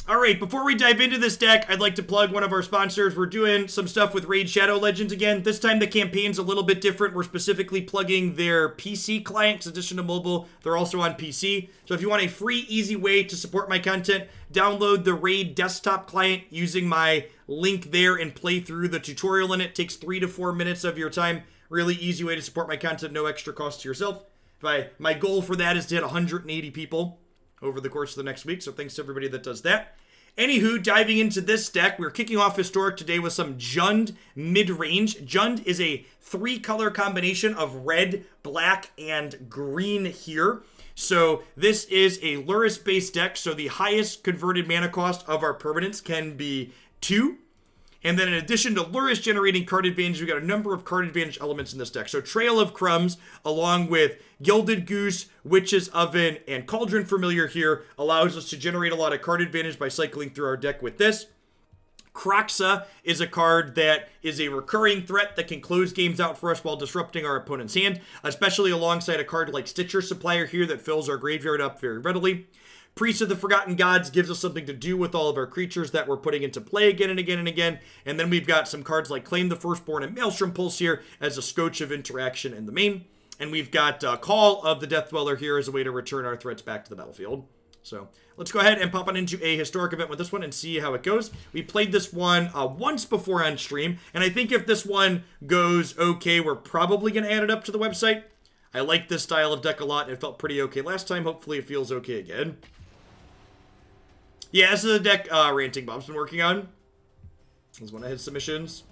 All right, before we dive into this deck, I'd like to plug one of our sponsors. We're doing some stuff with Raid Shadow Legends again. This time the campaign's a little bit different. We're specifically plugging their PC client, in addition to mobile. They're also on PC. So if you want a free, easy way to support my content, download the Raid desktop client using my link there and play through the tutorial in it. Takes 3 to 4 minutes of your time. Really easy way to support my content, no extra cost to yourself. My goal for that is to hit 180 people over the course of the next week, so thanks to everybody that does that. Anywho, diving into this deck, we're kicking off Historic today with some Jund Midrange. Jund is a 3-color combination of red, black, and green here. So this is a Lurrus-based deck, so the highest converted mana cost of our permanents can be 2. And then in addition to Lurrus generating card advantage, we've got a number of card advantage elements in this deck. So Trail of Crumbs, along with Gilded Goose, Witch's Oven, and Cauldron Familiar here, allows us to generate a lot of card advantage by cycling through our deck with this. Kroxa is a card that is a recurring threat that can close games out for us while disrupting our opponent's hand, especially alongside a card like Stitcher Supplier here that fills our graveyard up very readily. Priest of the Forgotten Gods gives us something to do with all of our creatures that we're putting into play again and again and again. And then we've got some cards like Claim the Firstborn and Maelstrom Pulse here as a scotch of interaction in the main. And we've got Call of the Death Dweller here as a way to return our threats back to the battlefield. So let's go ahead and pop on into a historic event with this one and see how it goes. We played this one once before on stream, and I think if this one goes okay, we're probably going to add it up to the website. I like this style of deck a lot. It felt pretty okay last time. Hopefully it feels okay again. Yeah, this is a deck Ranting Bob's been working on. This is one of his submissions.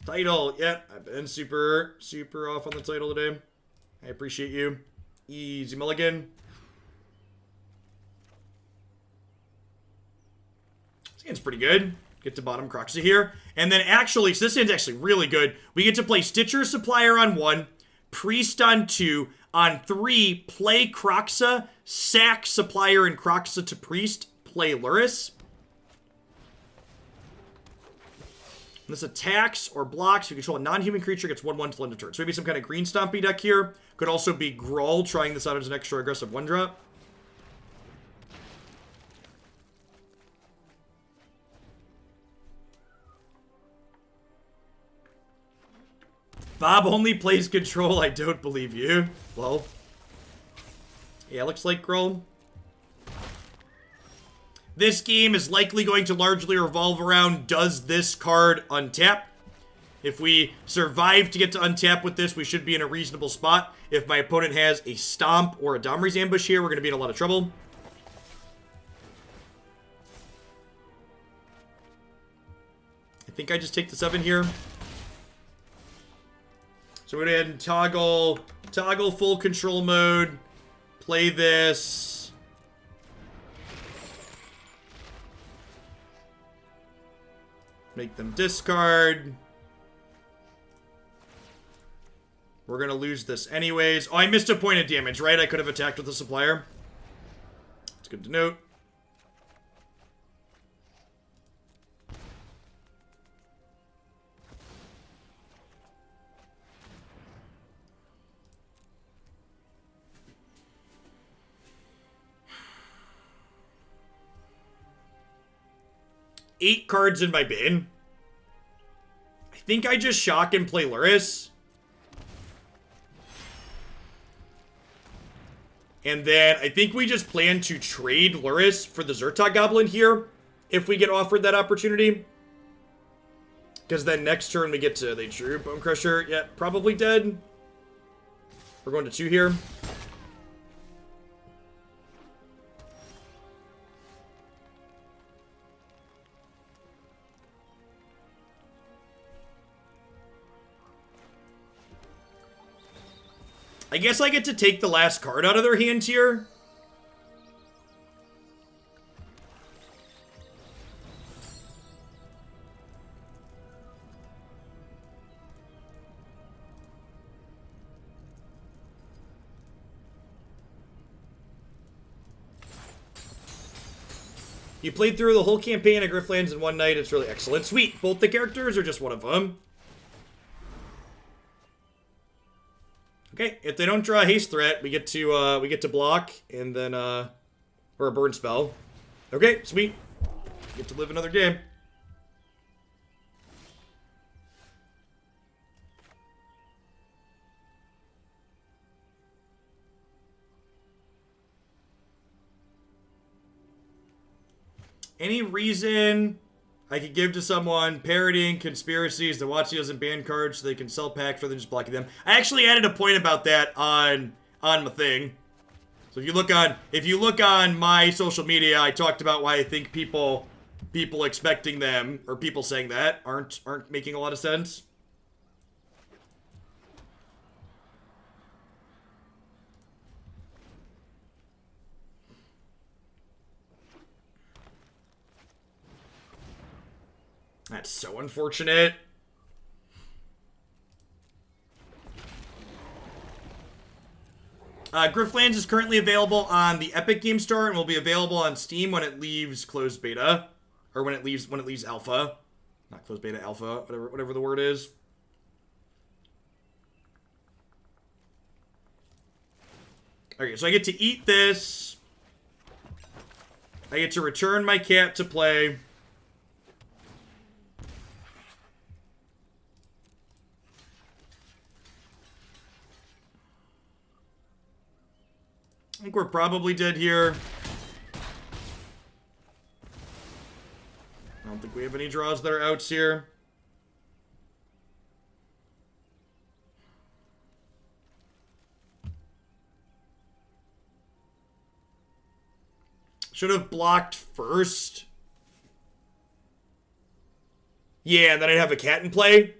Title, yeah, I've been super off on the title today. I appreciate you. Easy mulligan. This hand's pretty good. Get to bottom Kroxa here. And then actually, so this hand's actually really good. We get to play Stitcher Supplier on 1, Priest on 2, on 3, play Kroxa, sack Supplier and Kroxa to Priest, play Lurrus. And this attacks or blocks. If you control a non-human creature, gets 1/1 till end of turn. So maybe some kind of green stompy deck here. Could also be Grawl, trying this out as an extra aggressive 1-drop. Bob only plays control. I don't believe you. Well, yeah, looks like Grawl. This game is likely going to largely revolve around, does this card untap? If we survive to get to untap with this, we should be in a reasonable spot. If my opponent has a Stomp or a Domri's Ambush here, we're going to be in a lot of trouble. I think I just take the 7 here. So we're going to go ahead and toggle full control mode, play this. Make them discard. We're going to lose this anyways. Oh, I missed a point of damage, right? I could have attacked with the Supplier. It's good to note. Eight cards in my bin. I think I just shock and play Lurrus. And then I think we just plan to trade Lurrus for the Zertog Goblin here, if we get offered that opportunity. Because then next turn we get to the True Bone Crusher. Yeah, probably dead. We're going to 2 here. I guess I get to take the last card out of their hand here. You played through the whole campaign of Griftlands in one night. It's really excellent. Sweet. Both the characters or just one of them? Okay, if they don't draw a haste threat, we get to block and then or a burn spell. Okay, sweet. Get to live another game. Any reason I could give to someone parroting conspiracies that WotC doesn't ban cards so they can sell packs rather than just blocking them? I actually added a point about that on my thing. So if you look on my social media, I talked about why I think people expecting them or people saying that aren't making a lot of sense. That's so unfortunate. Grifflands is currently available on the Epic Game Store and will be available on Steam when it leaves closed beta, or when it leaves alpha, not closed beta, alpha, whatever the word is. Okay, so I get to eat this. I get to return my cat to play. I think we're probably dead here. I don't think we have any draws that are outs here. Should have blocked first. Yeah, and then I'd have a cat in play.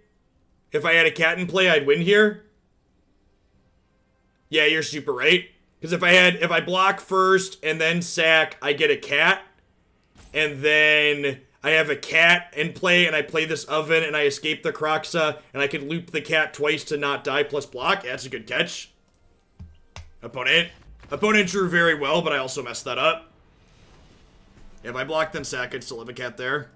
If I had a cat in play, I'd win here. Yeah, you're super right. Because if I block first and then sack, I get a cat. And then I have a cat in play and I play this oven and I escape the Kroxa and I can loop the cat twice to not die plus block. Yeah, that's a good catch. Opponent drew very well, but I also messed that up. If I block then sack, I'd still have a cat there.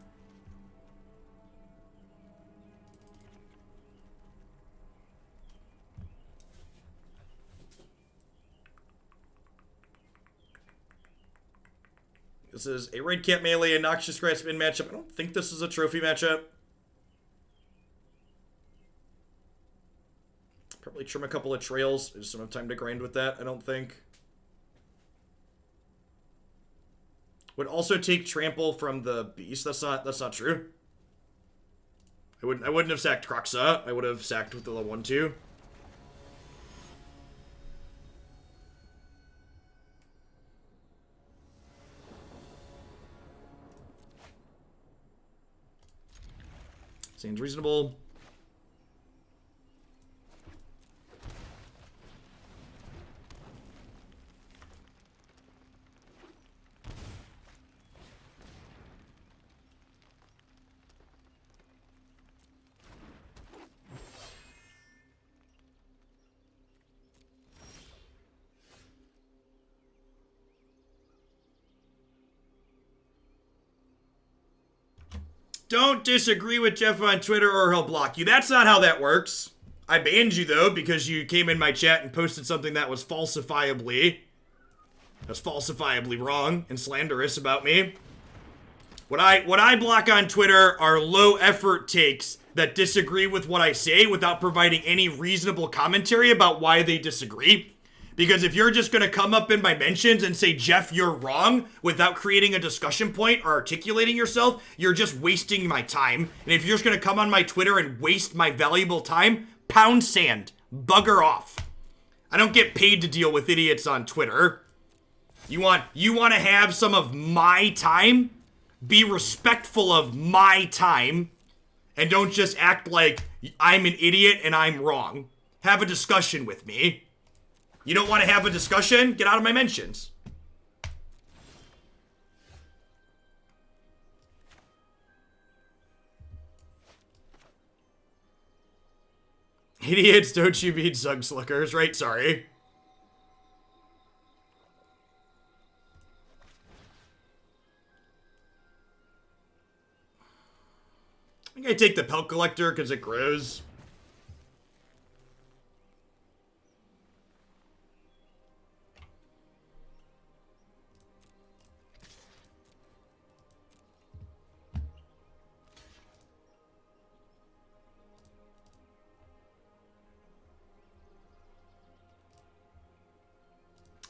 This is a Redcap Melee and Noxious Grasp in matchup. I don't think this is a trophy matchup. Probably trim a couple of trails. I just don't have time to grind with that, I don't think. Would also take trample from the beast. That's not true. I wouldn't have sacked Kroxa. I would have sacked with the 1/2. Seems reasonable. Don't disagree with Jeff on Twitter or he'll block you. That's not how that works. I banned you, though, because you came in my chat and posted something that was falsifiably wrong and slanderous about me. What I block on Twitter are low-effort takes that disagree with what I say without providing any reasonable commentary about why they disagree. Because if you're just going to come up in my mentions and say, Jeff, you're wrong, without creating a discussion point or articulating yourself, you're just wasting my time. And if you're just going to come on my Twitter and waste my valuable time, pound sand. Bugger off. I don't get paid to deal with idiots on Twitter. You want to have some of my time? Be respectful of my time. And don't just act like I'm an idiot and I'm wrong. Have a discussion with me. You don't want to have a discussion? Get out of my mentions. Idiots, don't you mean Zugslickers, right? Sorry. I think I take the Pelt Collector because it grows.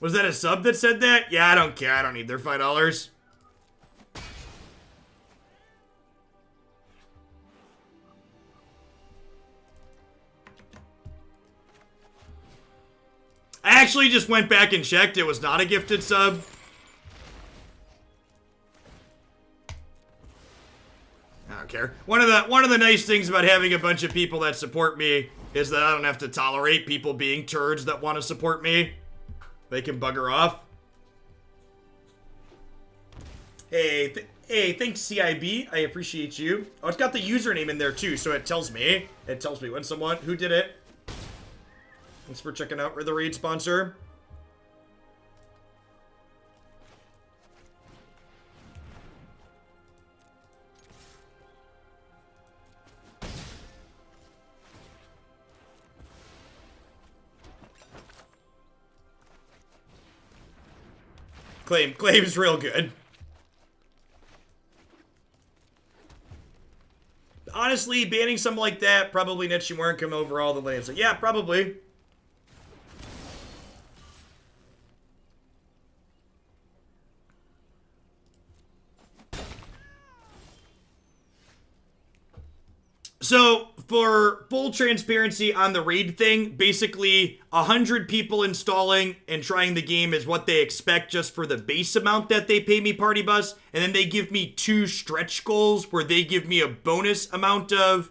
Was that a sub that said that? Yeah, I don't care. I don't need their $5. I actually just went back and checked. It was not a gifted sub. I don't care. One of the nice things about having a bunch of people that support me is that I don't have to tolerate people being turds that want to support me. They can bugger off. Hey, thanks CIB. I appreciate you. Oh, it's got the username in there too, so it tells me. It tells me when someone who did it. Thanks for checking out the raid sponsor. Claim's real good. Honestly, banning something like that probably nets you more income overall than lanes. So yeah, probably. So, for full transparency on the raid thing, basically 100 people installing and trying the game is what they expect just for the base amount that they pay me party bus, and then they give me 2 stretch goals where they give me a bonus amount of,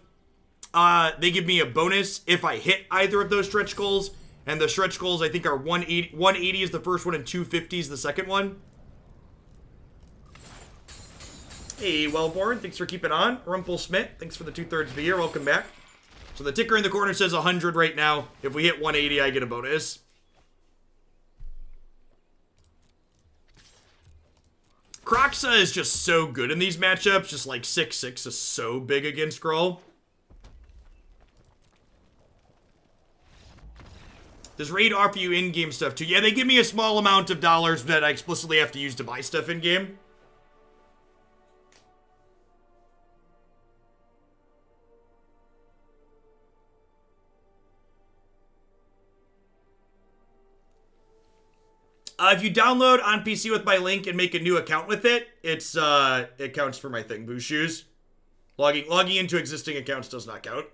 they give me a bonus if I hit either of those stretch goals, and the stretch goals I think are 180 is the first one and 250 is the second one. Hey, Wellborn, thanks for keeping on. Rumpel Smith, thanks for the 2/3 of the year. Welcome back. So the ticker in the corner says 100 right now. If we hit 180, I get a bonus. Kroxa is just so good in these matchups. Just like 6/6 is so big against Skrull. Does raid offer you in-game stuff too? Yeah, they give me a small amount of dollars that I explicitly have to use to buy stuff in-game. If you download on PC with my link and make a new account with it, it counts for my thing, Boo Shoes. Logging into existing accounts does not count.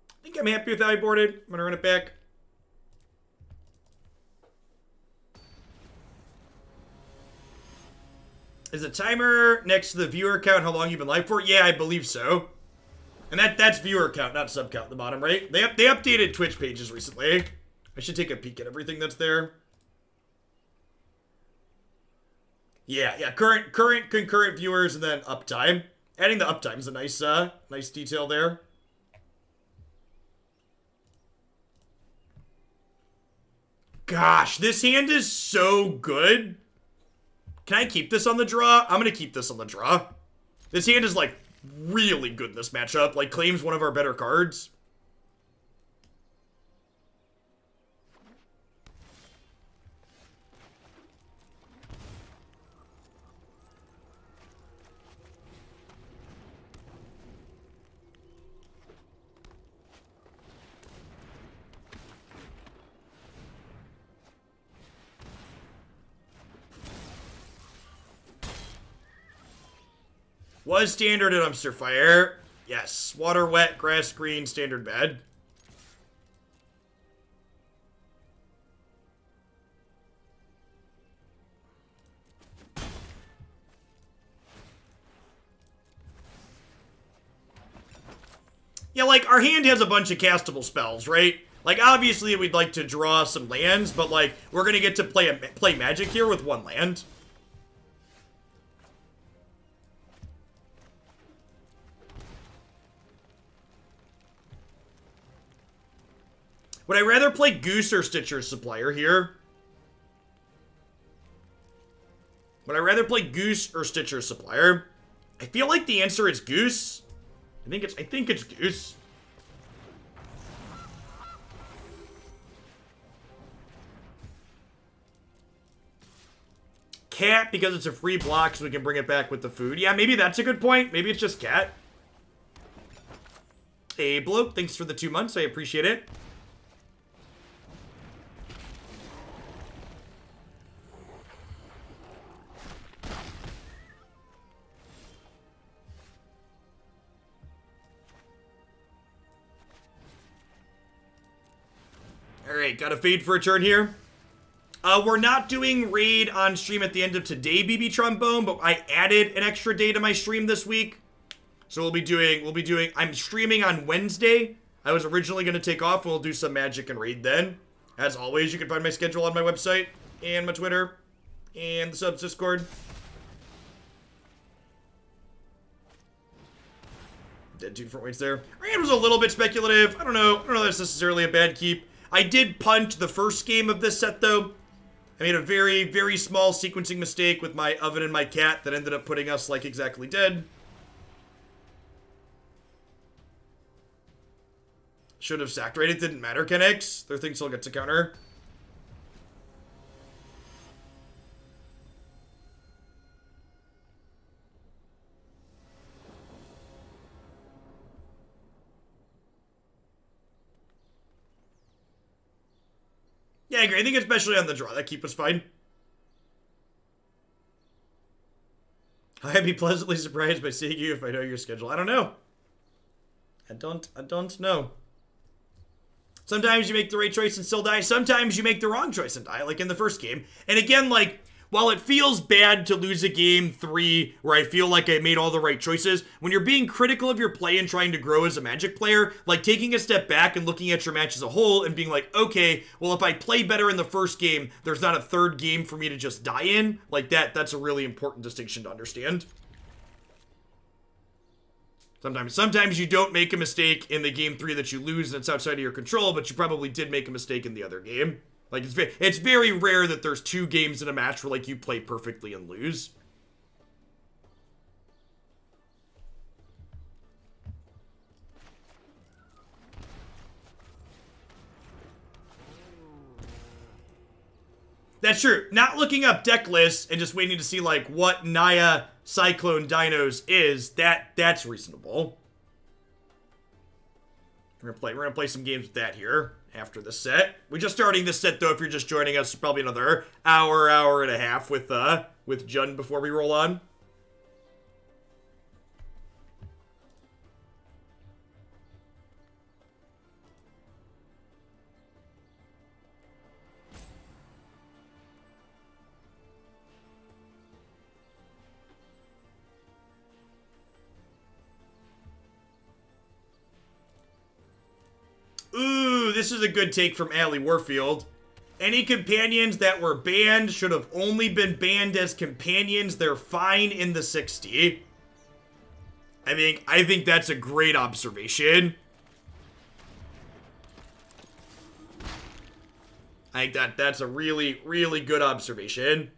I think I'm happy with how I boarded. I'm gonna run it back. Is the timer next to the viewer count how long you've been live for? Yeah, I believe so. And that's viewer count, not sub count at the bottom, right? They updated Twitch pages recently. I should take a peek at everything that's there. Yeah, current concurrent viewers and then uptime. Adding the uptime is a nice detail there. Gosh, this hand is so good. Can I keep this on the draw? I'm going to keep this on the draw. This hand is, like, really good in this matchup. Like, Claim's one of our better cards. Was standard at Dumpster Fire. Yes. Water, wet, grass, green, standard bed. Yeah, like, our hand has a bunch of castable spells, right? Like, obviously we'd like to draw some lands, but, like, we're gonna get to play Magic here with 1 land. Would I rather play Goose or Stitcher's Supplier here? Would I rather play Goose or Stitcher's Supplier? I feel like the answer is Goose. I think it's Goose. cat because it's a free block so we can bring it back with the food. Yeah, maybe that's a good point. Maybe it's just cat. Hey, Bloke, thanks for the 2 months. I appreciate it. Alright, got a fade for a turn here. We're not doing raid on stream at the end of today, BB Trombone, but I added an extra day to my stream this week. So we'll be doing, I'm streaming on Wednesday. I was originally going to take off, and we'll do some magic and raid then. As always, you can find my schedule on my website, and my Twitter, and the subs Discord. Dead 2 different weights there. Raid was a little bit speculative. I don't know that's necessarily a bad keep. I did punt the first game of this set, though. I made a very, very small sequencing mistake with my oven and my cat that ended up putting us, like, exactly dead. Should have sacked raid. It didn't matter, Kenix. Their thing still gets a counter. Yeah, I agree. I think especially on the draw, that keep was fine. I'd be pleasantly surprised by seeing you if I know your schedule. I don't know. I don't know. Sometimes you make the right choice and still die. Sometimes you make the wrong choice and die, like in the first game. And again, like, while it feels bad to lose a game 3 where I feel like I made all the right choices, when you're being critical of your play and trying to grow as a Magic player, like taking a step back and looking at your match as a whole and being like, okay, well, if I play better in the first game, there's not a third game for me to just die in. Like that's a really important distinction to understand. Sometimes you don't make a mistake in the game 3 that you lose and it's outside of your control, but you probably did make a mistake in the other game. Like, it's very rare that there's 2 games in a match where, like, you play perfectly and lose. That's true. Not looking up deck lists and just waiting to see, like, what Naya Cyclone Dinos is, that's reasonable. We're gonna play some games with that here after the set. We're just starting this set, though. If you're just joining us, probably another hour and a half with Jun before we roll on. Ooh, this is a good take from Allie Warfield. Any companions that were banned should have only been banned as companions. They're fine in the 60. I think that's a great observation. I think that's a really, really good observation.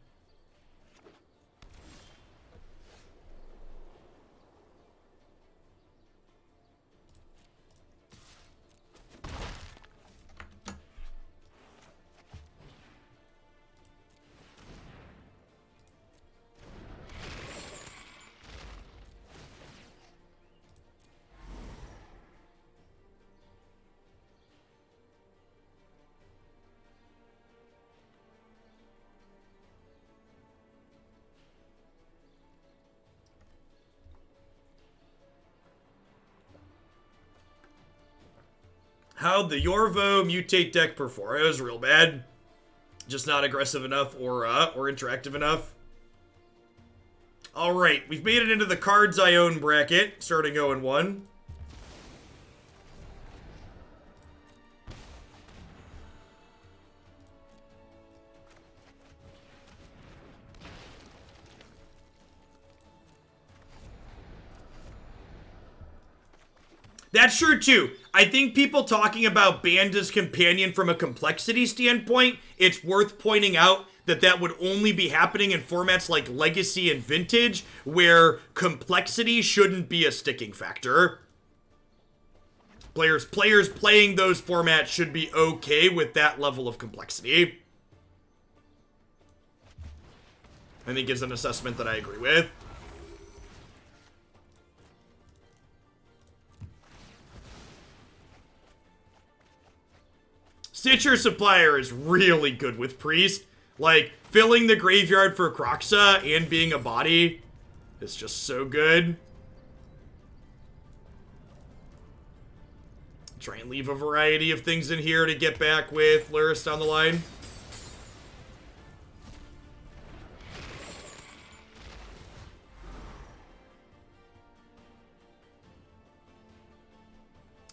How'd the Yorvo mutate deck perform? It was real bad. Just not aggressive enough or interactive enough. Alright, we've made it into the cards I own bracket, starting 0-1. That's true, too. I think people talking about banned as companion from a complexity standpoint, it's worth pointing out that that would only be happening in formats like Legacy and Vintage, where complexity shouldn't be a sticking factor. Players playing those formats should be okay with that level of complexity. I think is an assessment that I agree with. Stitcher Supplier is really good with Priest. Like, filling the graveyard for Kroxa and being a body is just so good. Try and leave a variety of things in here to get back with Lurrus down the line.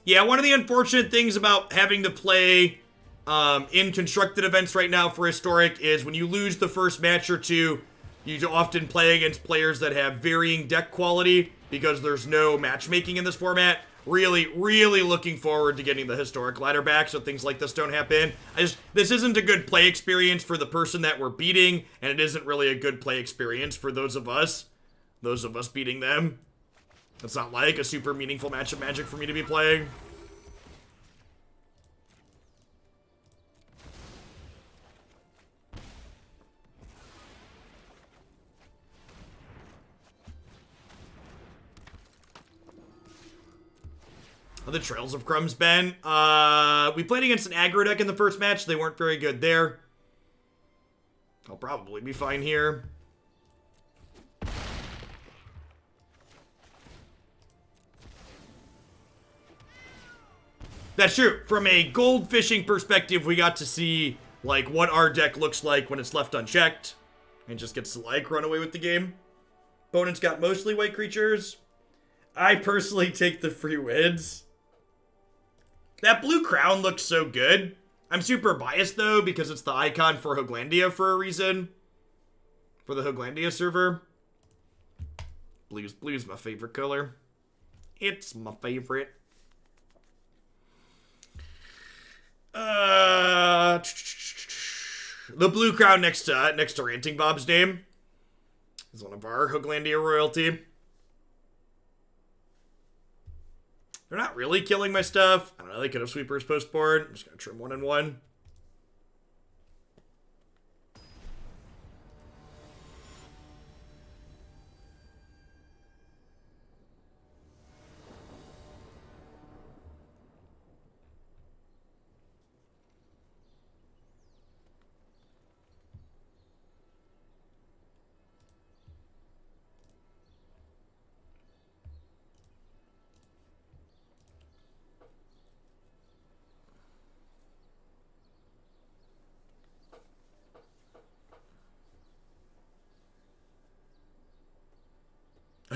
Yeah, one of the unfortunate things about having to play in constructed events right now for Historic is when you lose the first match or two, you often play against players that have varying deck quality because there's no matchmaking in this format. Really, really looking forward to getting the Historic ladder back so things like this don't happen. This isn't a good play experience for the person that we're beating, and it isn't really a good play experience for those of us beating them. It's not like a super meaningful match of Magic for me to be playing. The Trails of Crumbs, Ben. We played against an aggro deck in the first match. They weren't very good there. I'll probably be fine here. That's true. From a gold fishing perspective, we got to see, like, what our deck looks like when it's left unchecked. And just gets to, like, run away with the game. Opponent's got mostly white creatures. I personally take the free wins. That blue crown looks so good. I'm super biased, though, because it's the icon for Hoaglandia for a reason. For the Hoaglandia server. Blue's my favorite color. It's my favorite. The blue crown next to Ranting Bob's name is one of our Hoaglandia royalty. They're not really killing my stuff. I don't know, they could have Sweepers post-board. I'm just gonna trim 1 and 1.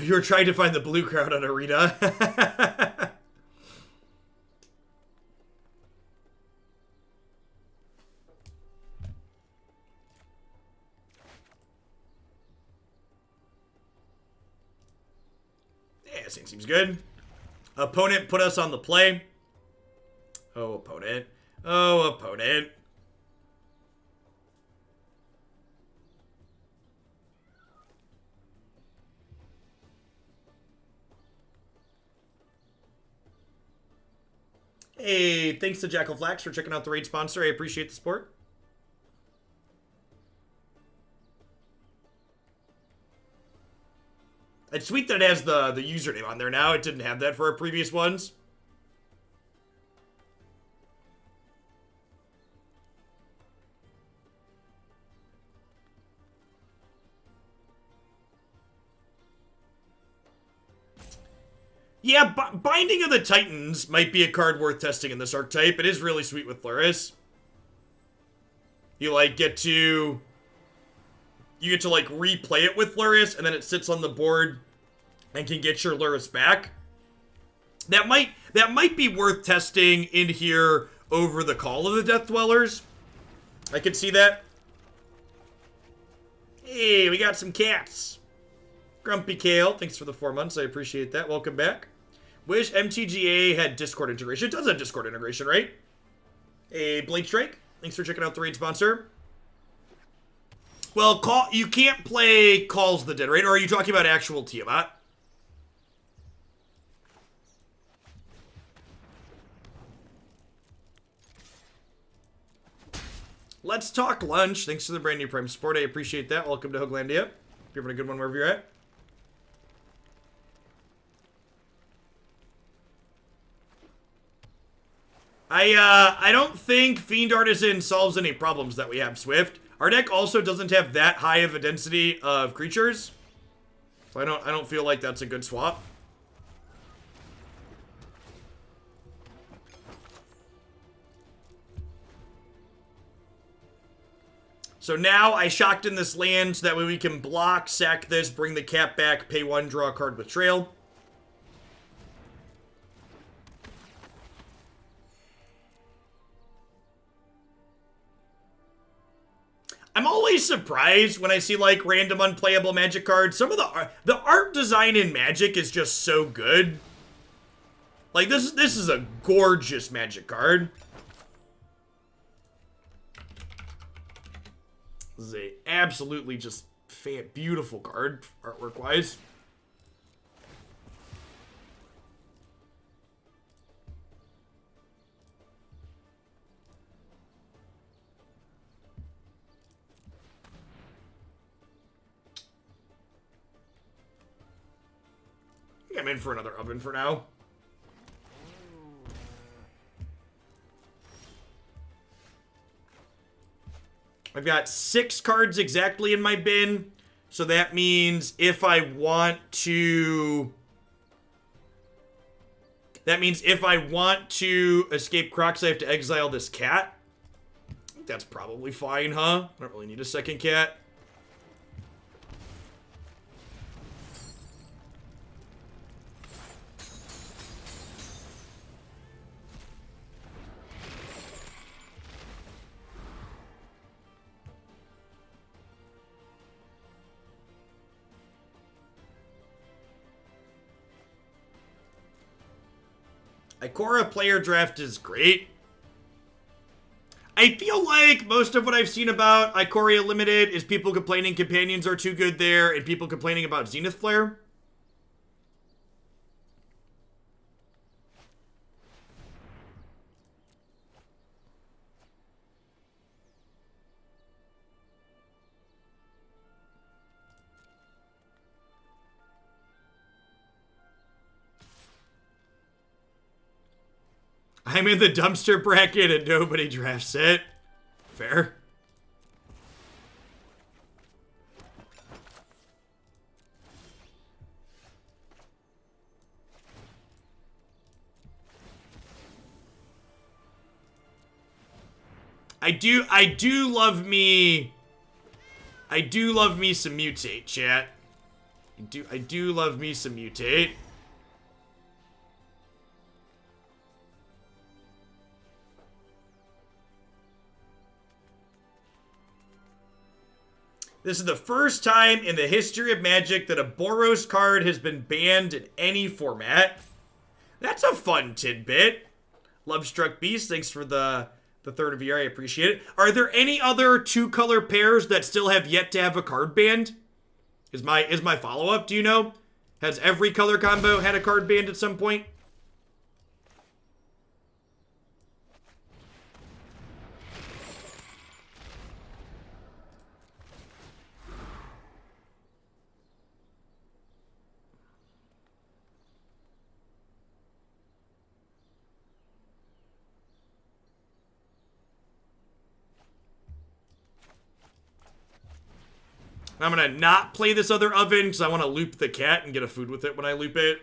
You were trying to find the blue crown on Arena. Yeah, seems good. Opponent put us on the play. Oh, opponent. Oh, opponent. Hey, thanks to Jackal Flax for checking out the raid sponsor. I appreciate the support. It's sweet that it has the username on there now. It didn't have that for our previous ones. Yeah, Binding of the Titans might be a card worth testing in this archetype. It is really sweet with Lurrus. You, like, get to like, replay it with Lurrus, and then it sits on the board and can get your Lurrus back. That might be worth testing in here over the Call of the Death Dwellers. I could see that. Hey, we got some cats. Grumpy Kale, thanks for the 4 months. I appreciate that. Welcome back. Wish MTGA had Discord integration. It does have Discord integration, right? Hey, Blade Strike, thanks for checking out the raid sponsor. Well, you can't play Calls the Dead, right? Or are you talking about actual Tiamat? Let's talk lunch. Thanks for the brand new Prime support. I appreciate that. Welcome to Hooglandia. Hope you're having a good one wherever you're at. I don't think Fiend Artisan solves any problems that we have, Swift. Our deck also doesn't have that high of a density of creatures. So I don't feel like that's a good swap. So now I shocked in this land so that way we can block, sack this, bring the cap back, pay 1, draw a card with Trail. I'm always surprised when I see like random unplayable Magic cards. Some of the art design in Magic is just so good. Like this is a gorgeous Magic card. This is a absolutely just beautiful card, artwork-wise. I think I'm in for another oven for now. I've got 6 cards exactly in my bin, so that means if I want to... That means if I want to escape Kroxa, I have to exile this cat. I think that's probably fine, huh? I don't really need a second cat. Ikora player draft is great. I feel like most of what I've seen about Ikoria Limited is people complaining companions are too good there and people complaining about Zenith Flare. I'm in the dumpster bracket and nobody drafts it. Fair. I do love me some Mutate, chat. I do love me some Mutate. This is the first time in the history of Magic that a Boros card has been banned in any format. That's a fun tidbit. Lovestruck Beast, thanks for the third of year. I appreciate it. Are there any other 2-color pairs that still have yet to have a card banned? Is my follow-up, do you know? Has every color combo had a card banned at some point? I'm gonna not play this other oven because I want to loop the cat and get a food with it when I loop it.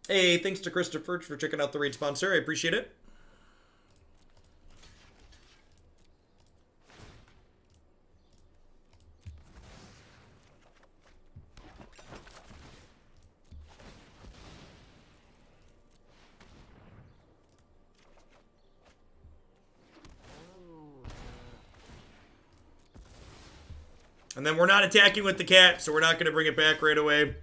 Hey, thanks to Christopher for checking out the raid sponsor. I appreciate it. And then we're not attacking with the cat, so we're not going to bring it back right away.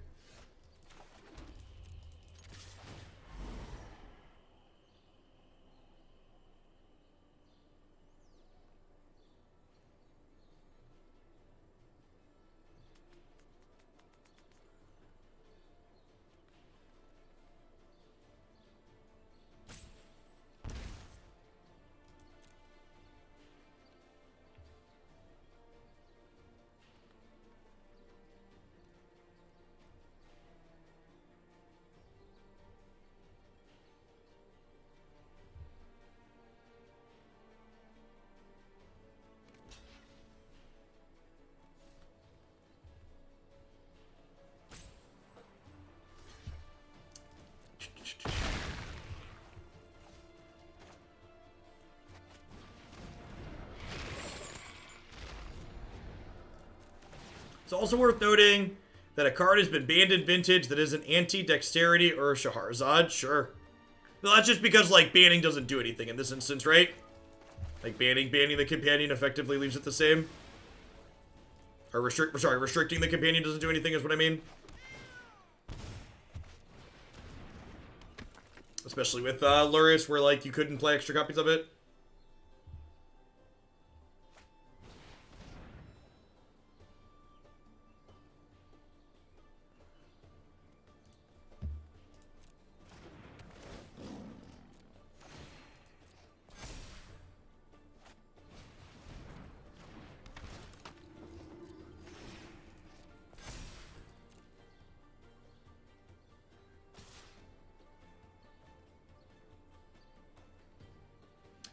It's also worth noting that a card has been banned in Vintage that isn't anti-dexterity or Shahrazad. Sure. Well, that's just because, like, banning doesn't do anything in this instance, right? Like, banning the companion effectively leaves it the same. Or restricting the companion doesn't do anything is what I mean. Especially with Lurrus, where, like, you couldn't play extra copies of it.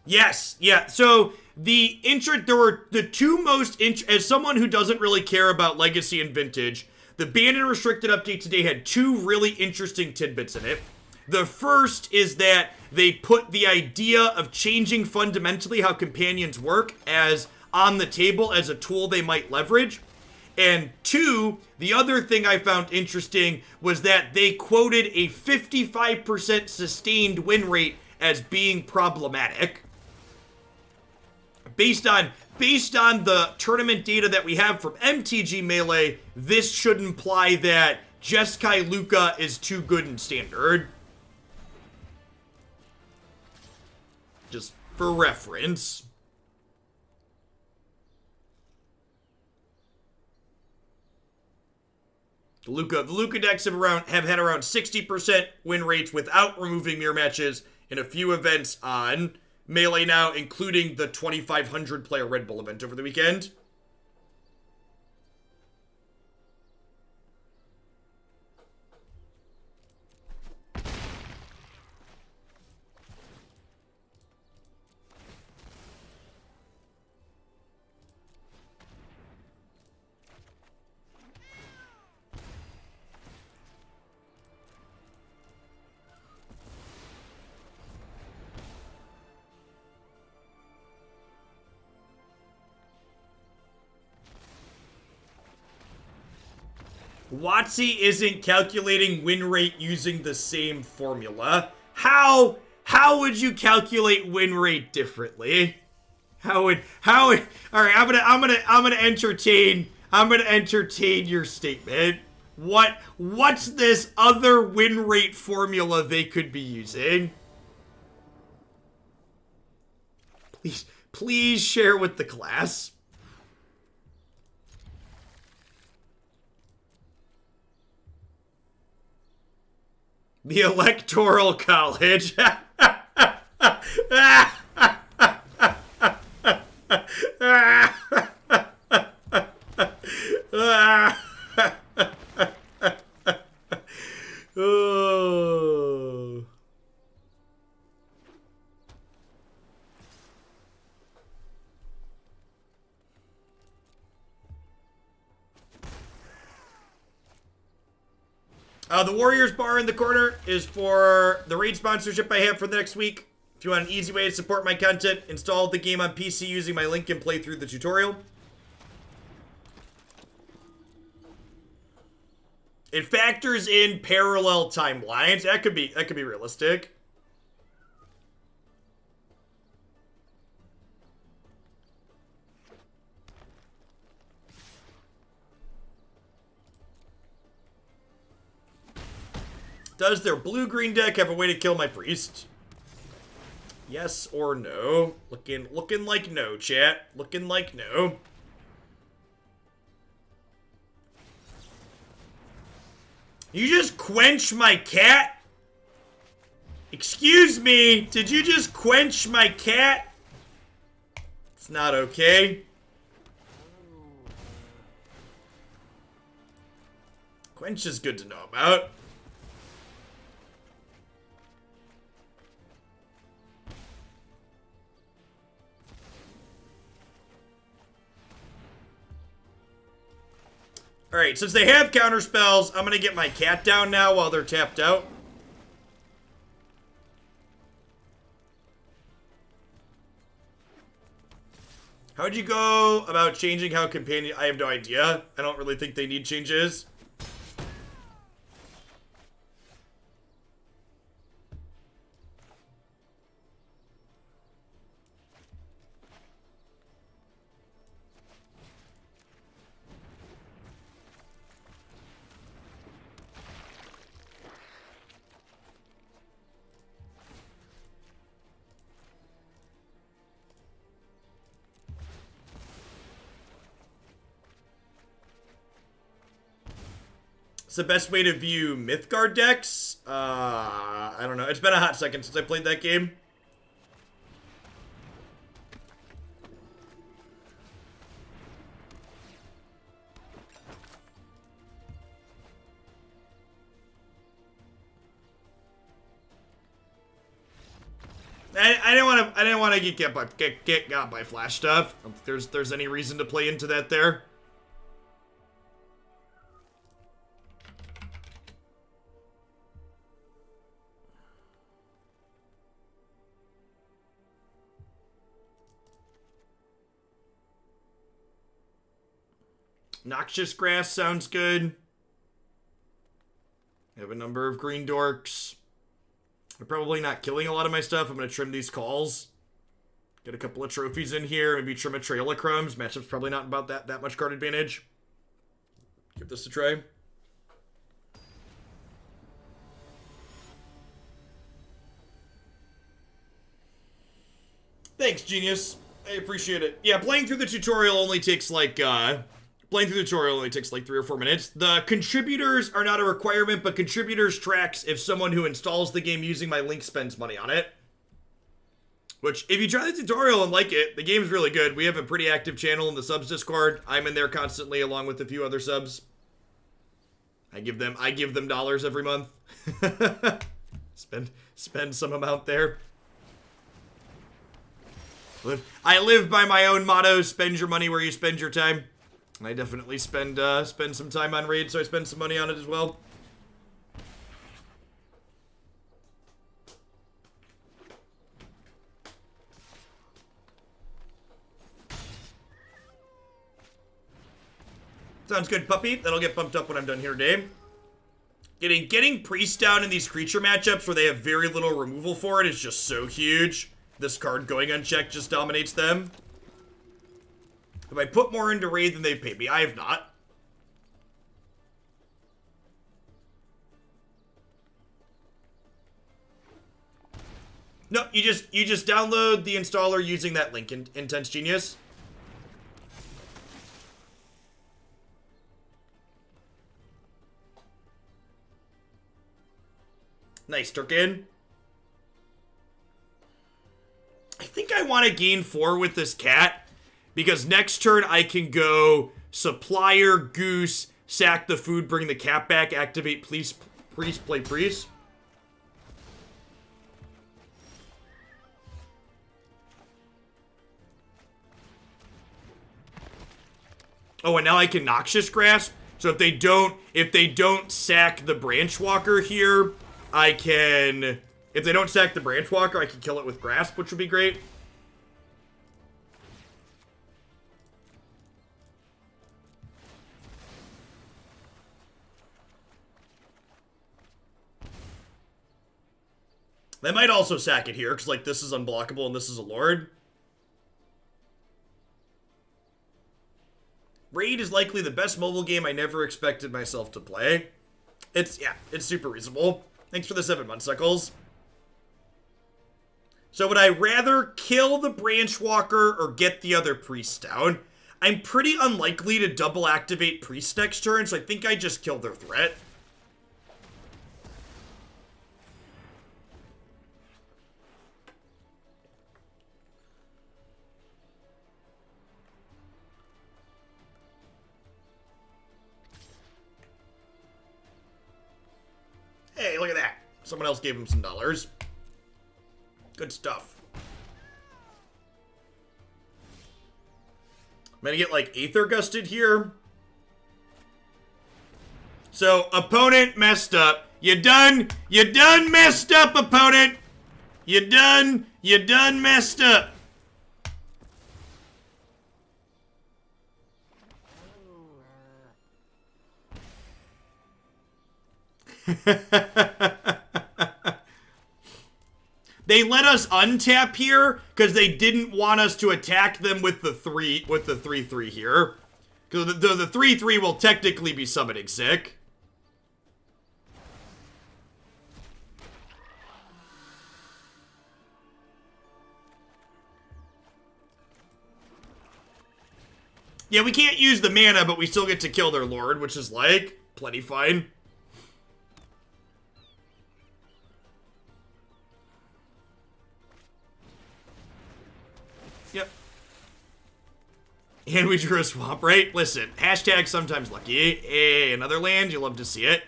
Yes, yeah. So there were the two most as someone who doesn't really care about Legacy and Vintage, the banned and restricted update today had two really interesting tidbits in it. The first is that they put the idea of changing fundamentally how companions work as on the table as a tool they might leverage. And two, the other thing I found interesting was that they quoted a 55% sustained win rate as being problematic. Based on the tournament data that we have from MTG Melee, this should imply that Jeskai Luca is too good in Standard. Just for reference. The Luca decks have had around 60% win rates without removing mirror matches in a few events on Melee now, including the 2,500 player Red Bull event over the weekend. WotC isn't calculating win rate using the same formula. How would you calculate win rate differently? All right, I'm gonna entertain your statement. What's this other win rate formula they could be using? Please share with the class. The Electoral College. Oh. The Warriors bar in the corner is for the raid sponsorship I have for the next week. If you want an easy way to support my content, install the game on PC using my link and play through the tutorial. It factors in parallel timelines. That could be realistic. Does their blue-green deck have a way to kill my priest? Yes or no? Looking like no, chat. Looking like no. You just quench my cat? Excuse me, did you just quench my cat? It's not okay. Quench is good to know about. Alright, since they have counter spells, I'm gonna get my cat down now while they're tapped out. How'd you go about changing how companion... I have no idea. I don't really think they need changes. It's the best way to view Mythgard decks? I don't know. It's been a hot second since I played that game. I didn't want to get got by flash stuff. I don't think there's any reason to play into that there. Noxious Grasp sounds good. I have a number of green dorks. I'm probably not killing a lot of my stuff. I'm going to trim these calls. Get a couple of trophies in here. Maybe trim a Trail of Crumbs. Matchup's probably not about that much card advantage. Give this a try. Thanks, genius. I appreciate it. Yeah, playing through the tutorial only takes like, Playing through the tutorial only takes like 3 or 4 minutes. The contributors are not a requirement, but contributors tracks if someone who installs the game using my link spends money on it. Which, if you try the tutorial and like it, the game's really good. We have a pretty active channel in the subs Discord. I'm in there constantly along with a few other subs. I give them dollars every month. Spend some amount there. I live by my own motto, spend your money where you spend your time. And I definitely spend some time on Raid, so I spend some money on it as well. Sounds good, puppy. That'll get bumped up when I'm done here today. Getting Priest down in these creature matchups where they have very little removal for it is just so huge. This card going unchecked just dominates them. Have I put more into Raid than they've paid me? I have not. No, you just download the installer using that link, Intense Genius. Nice, Turkin. I think I want to gain 4 with this cat. Because next turn I can go Supplier, Goose, sack the food, bring the cat back, activate Priest, play Priest. Oh, and now I can Noxious Grasp. So if they don't sack the Branch Walker here, I can... If they don't sack the Branch Walker, I can kill it with Grasp, which would be great. They might also sack it here, because, like, this is unblockable and this is a Lord. Raid is likely the best mobile game I never expected myself to play. It's super reasonable. Thanks for the 7 months, Suckles. So would I rather kill the Branch Walker or get the other Priest down? I'm pretty unlikely to double activate Priest next turn, so I think I just kill their threat. Hey, look at that. Someone else gave him some dollars. Good stuff. I'm gonna get, like, Aether Gusted here. So, opponent messed up. You done messed up, opponent. You done messed up. They let us untap here because they didn't want us to attack them with the 3/3 here. Because the 3/3 will technically be summoning sick. Yeah, we can't use the mana, but we still get to kill their lord, which is like plenty fine. Yep. And we drew a swamp, right? Listen, hashtag sometimes lucky. Hey, another land, you love to see it.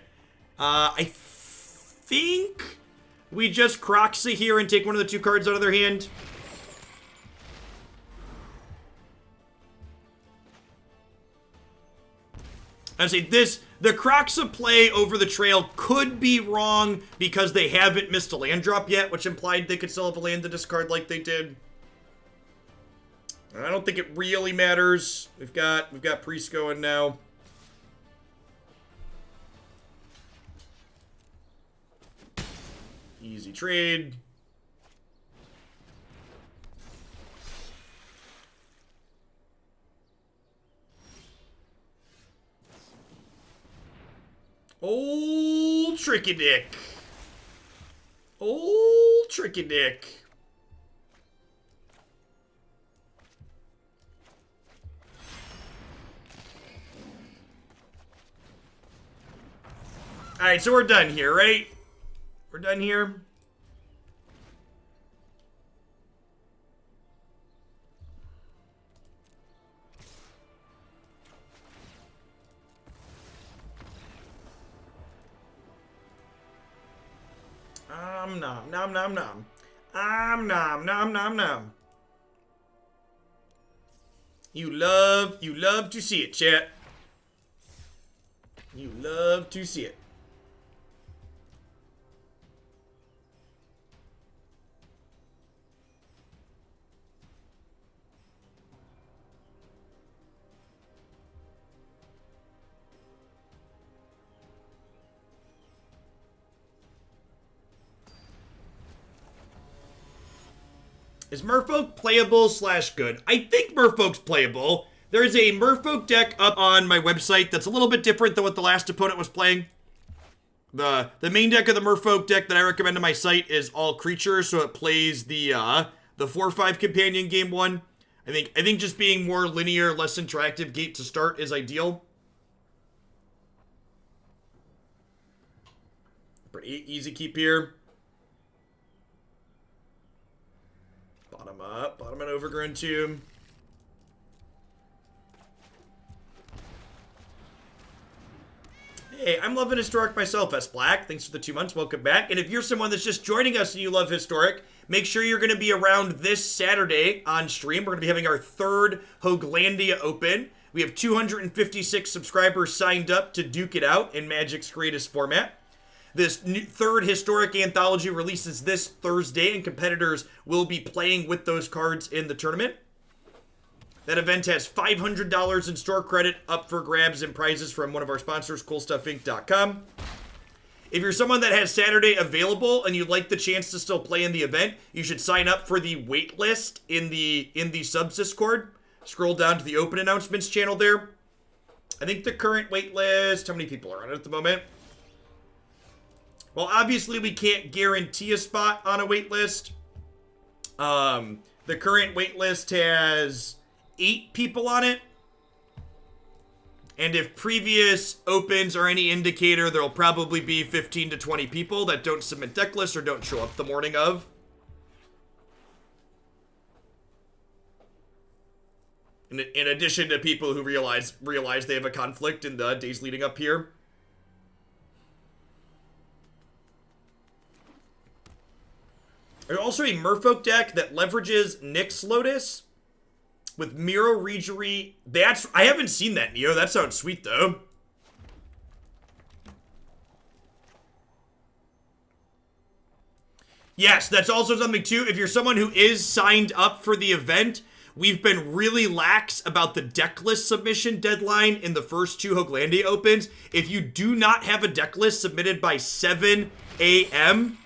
I think we just Kroxa here and take one of the 2 cards out of their hand. I say the Kroxa play over the trail could be wrong because they haven't missed a land drop yet, which implied they could still have a land to discard like they did. I don't think it really matters. We've got Priest going now. Easy trade. Old Tricky Dick. Old Tricky Dick. Alright, so we're done here, right? We're done here. Nom nom nom nom. Nom nom nom nom. You love to see it, chat. You love to see it. Is Merfolk playable / good? I think Merfolk's playable. There is a Merfolk deck up on my website that's a little bit different than what the last opponent was playing. The main deck of the Merfolk deck that I recommend to my site is all creatures, so it plays the 4/5 companion game one. I think just being more linear, less interactive gate to start is ideal. Pretty easy keep here. Bottom an Overgrown Tomb. Hey, I'm loving Historic myself, S Black. Thanks for the 2 months. Welcome back. And if you're someone that's just joining us and you love Historic, make sure you're going to be around this Saturday on stream. We're going to be having our 3rd Hoaglandia Open. We have 256 subscribers signed up to duke it out in Magic's greatest format. This 3rd Historic Anthology releases this Thursday, and competitors will be playing with those cards in the tournament. That event has $500 in store credit up for grabs and prizes from one of our sponsors, CoolStuffInc.com. If you're someone that has Saturday available and you'd like the chance to still play in the event, you should sign up for the wait list in the subs Discord. Scroll down to the open announcements channel there. I think the current wait list, how many people are on it at the moment? Well, obviously we can't guarantee a spot on a wait list. The current wait list has 8 people on it. And if previous opens are any indicator, there'll probably be 15 to 20 people that don't submit deck lists or don't show up the morning of. In addition to people who realize they have a conflict in the days leading up here. There's also a Merfolk deck that leverages Nyx Lotus with Miro Regery. I haven't seen that, Neo. That sounds sweet, though. Yes, that's also something, too. If you're someone who is signed up for the event, we've been really lax about the deck list submission deadline in the first 2 Hoaglandia Opens. If you do not have a deck list submitted by 7 a.m.,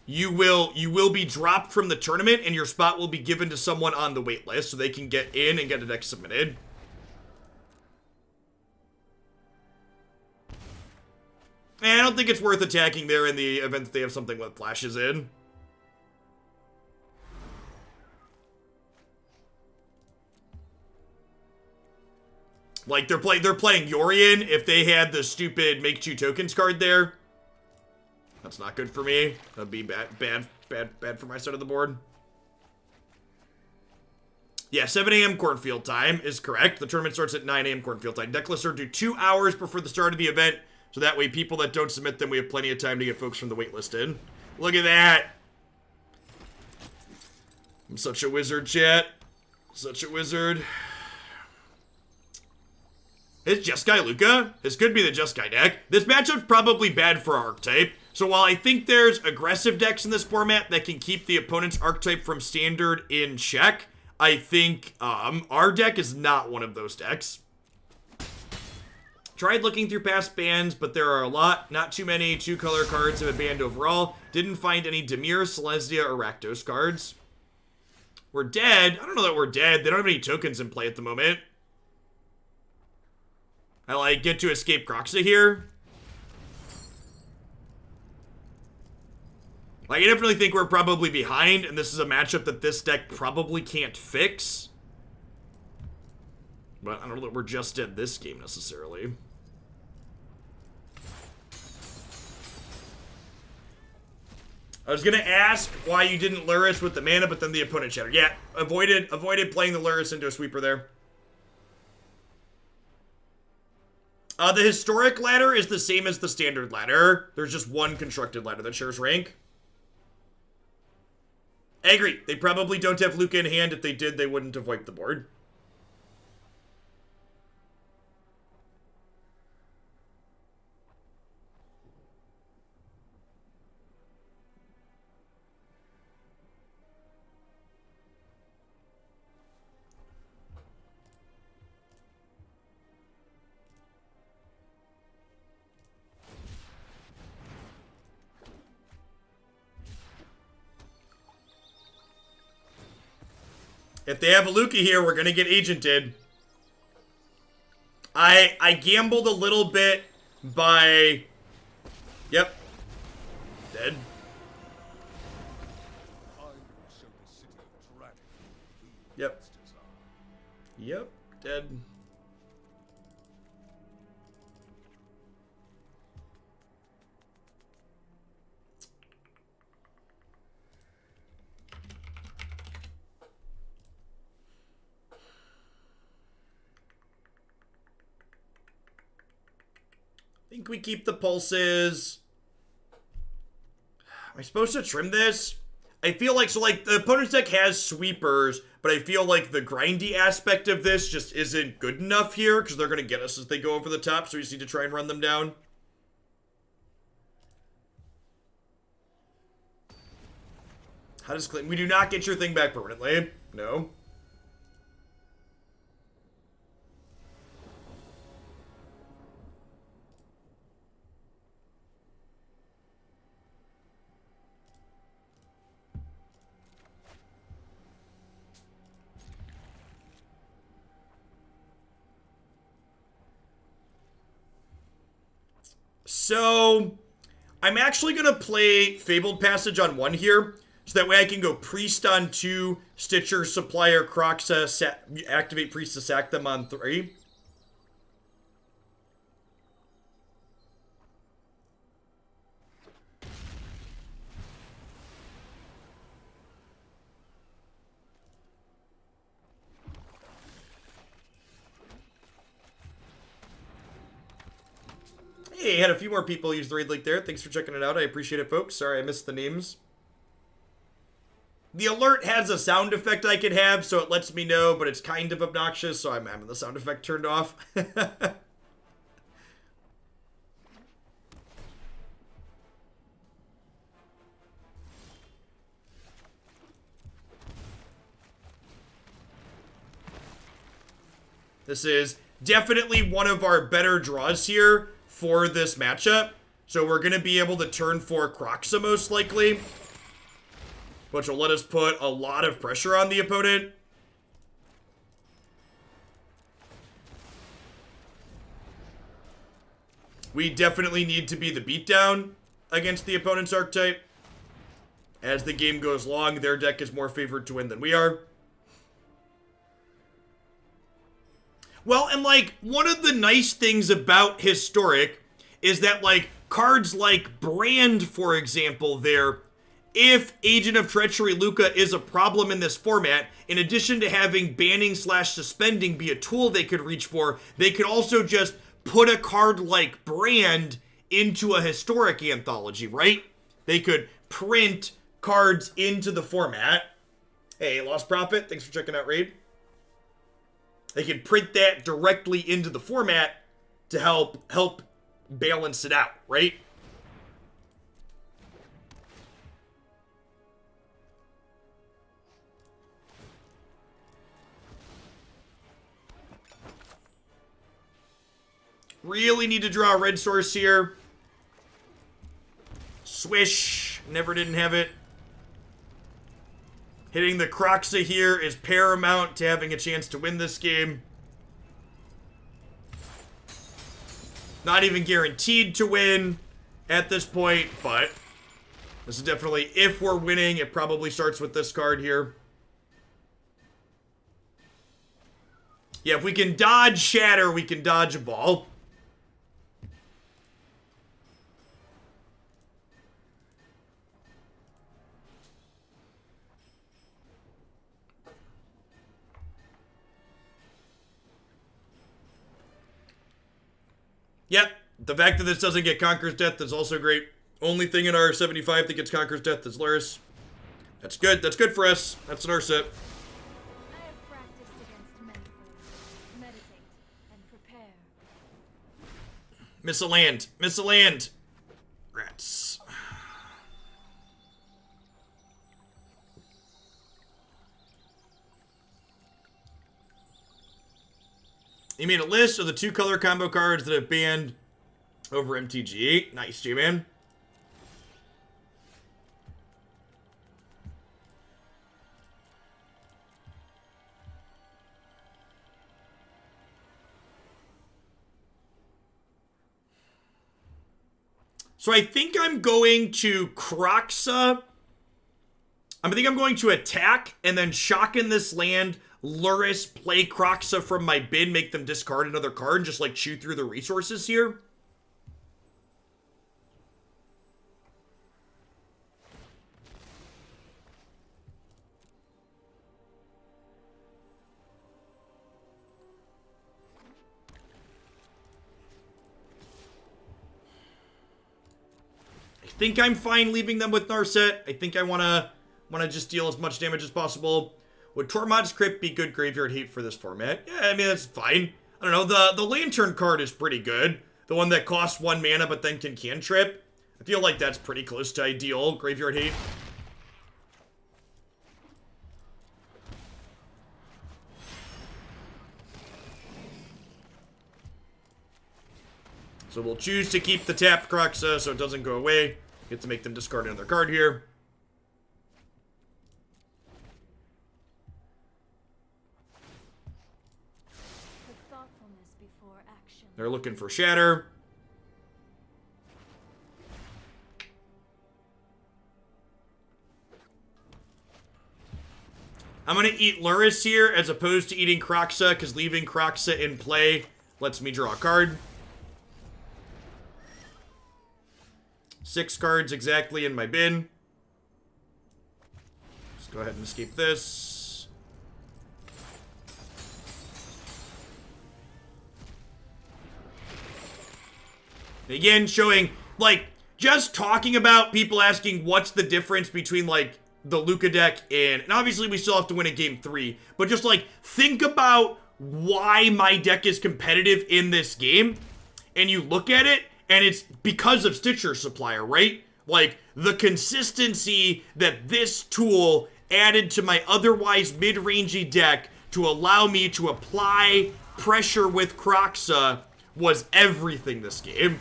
you will be dropped from the tournament, and your spot will be given to someone on the wait list so they can get in and get a deck submitted. And I don't think it's worth attacking there in the event that they have something that flashes in. Like, they're playing Yorion. If they had the stupid make 2 tokens card there, that's not good for me. That'd be bad for my side of the board. Yeah, 7 a.m. Cornfield time is correct. The tournament starts at 9 a.m. Cornfield time. Deck lists are due 2 hours before the start of the event, so that way people that don't submit them, we have plenty of time to get folks from the waitlist in. Look at that. I'm such a wizard, chat. Such a wizard. It's Jeskai Luca. This could be the Jeskai deck. This matchup's probably bad for our archetype. So while I think there's aggressive decks in this format that can keep the opponent's archetype from standard in check, I think our deck is not one of those decks. Tried looking through past bans, but there are a lot. Not too many 2-color cards have been banned overall. Didn't find any Dimir, Selesnya, or Rakdos cards. We're dead. I don't know that we're dead. They don't have any tokens in play at the moment. I like get to escape Kroxa here. Like, I definitely think we're probably behind, and this is a matchup that this deck probably can't fix. But I don't know that we're just dead this game, necessarily. I was gonna ask why you didn't Lurrus with the mana, but then the opponent shattered. Yeah, avoided playing the Lurrus into a sweeper there. The historic ladder is the same as the standard ladder. There's just one constructed ladder that shares rank. I agree. They probably don't have Luca in hand. If they did, they wouldn't have wiped the board. If they have a Luca here, we're gonna get agented. I gambled a little bit by... Yep. Dead. Yep. Yep. Dead. I think we keep the pulses. Am I supposed to trim this? I feel like, so like the opponent's deck has sweepers, but I feel like the grindy aspect of this just isn't good enough here because they're going to get us as they go over the top, so we just need to try and run them down. How does claim? We do not get your thing back permanently. No. So, I'm actually going to play Fabled Passage on 1 here, so that way I can go Priest on 2, Stitcher, Supplier, Kroxa, activate Priest to sack them on 3. Hey, had a few more people use the raid link there. Thanks for checking it out. I appreciate it, folks. Sorry I missed the names. The alert has a sound effect I could have, so it lets me know, but it's kind of obnoxious, so I'm having the sound effect turned off. This is definitely one of our better draws here for this matchup. So we're going to be able to turn 4 Kroxa most likely, which will let us put a lot of pressure on the opponent. We definitely need to be the beatdown against the opponent's archetype. As the game goes long, their deck is more favored to win than we are. Well, and like, one of the nice things about Historic is that, like, cards like Brand, for example, there, if Agent of Treachery Luca is a problem in this format, in addition to having banning / suspending be a tool they could reach for, they could also just put a card like Brand into a Historic anthology, right? They could print cards into the format. Hey, Lost Prophet, thanks for checking out Raid. They can print that directly into the format to help balance it out, right? Really need to draw a red source here. Swish. Never didn't have it. Hitting the Kroxa here is paramount to having a chance to win this game. Not even guaranteed to win at this point, but this is definitely, if we're winning, it probably starts with this card here. Yeah, if we can dodge Shatter, we can dodge a ball. Yep, the fact that this doesn't get Conqueror's Death is also great. Only thing in our 75 that gets Conqueror's Death is Lurrus. That's good. That's good for us. That's an our set. I have practiced against many foes. Meditate and prepare. Miss a land. Miss a land. Rats. You made a list of the 2 color combo cards that have banned over MTG. Nice, G-Man. So I think I'm going to Kroxa. I think I'm going to attack and then shock in this land, Lurrus, play Kroxa from my bin, make them discard another card, and just like chew through the resources here. I think I'm fine leaving them with Narset. I think I wanna just deal as much damage as possible. Would Tormod's Crypt be good graveyard hate for this format? Yeah, I mean, that's fine. I don't know, the Lantern card is pretty good. The one that costs 1 mana but then can cantrip. I feel like that's pretty close to ideal graveyard hate. So we'll choose to keep the tapped Kroxa so it doesn't go away. Get to make them discard another card here. They're looking for Shatter. I'm going to eat Lurrus here as opposed to eating Kroxa, because leaving Kroxa in play lets me draw a card. 6 cards exactly in my bin. Let's go ahead and escape this. Again, showing, like, just talking about people asking what's the difference between, like, the Luca deck and obviously we still have to win a game 3, but just, like, think about why my deck is competitive in this game, and you look at it, and it's because of Stitcher Supplier, right? Like, the consistency that this tool added to my otherwise mid-rangey deck to allow me to apply pressure with Kroxa was everything this game.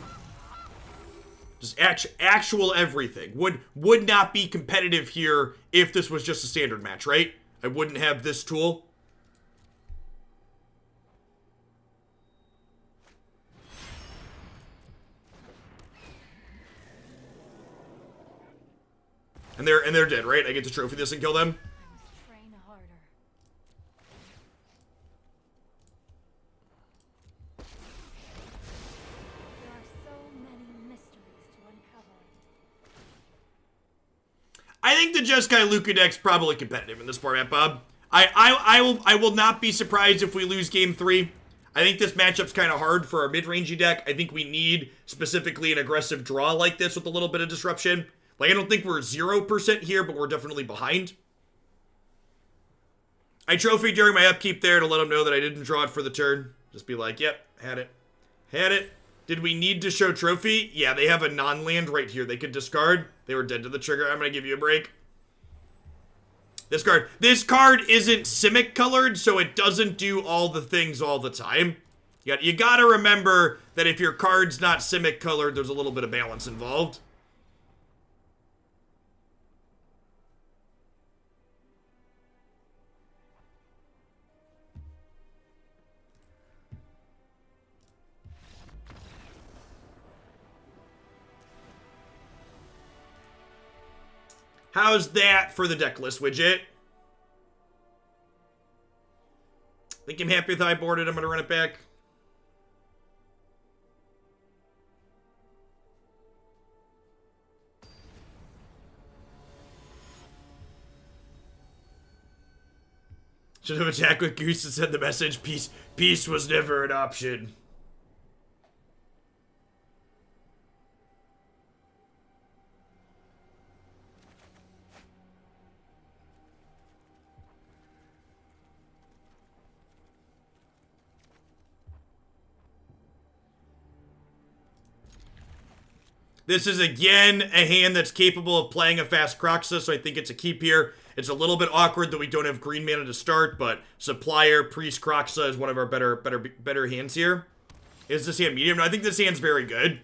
Just actual everything. Would not be competitive here if this was just a standard match, right? I wouldn't have this tool. And they're dead, right? I get to trophy this and kill them. I must train harder. There are so many mysteries to uncover. I think the Jeskai Luka deck's probably competitive in this format, Bob. I will not be surprised if we lose game 3. I think this matchup's kind of hard for our mid-rangey deck. I think we need specifically an aggressive draw like this with a little bit of disruption. Like, I don't think we're 0% here, but we're definitely behind. I trophied during my upkeep there to let them know that I didn't draw it for the turn. Just be like, yep, had it. Had it. Did we need to show trophy? Yeah, they have a non-land right here they could discard. They were dead to the trigger. I'm going to give you a break. This card isn't Simic colored, so it doesn't do all the things all the time. You gotta remember that if your card's not Simic colored, there's a little bit of balance involved. How's that for the deck list widget? I think I'm happy with how I boarded. I'm going to run it back. Should have attacked with Goose and sent the message, peace was never an option. This is, again, a hand that's capable of playing a fast Kroxa, so I think it's a keep here. It's a little bit awkward that we don't have green mana to start, but Supplier, Priest, Kroxa is one of our better hands here. Is this hand medium? No, I think this hand's very good.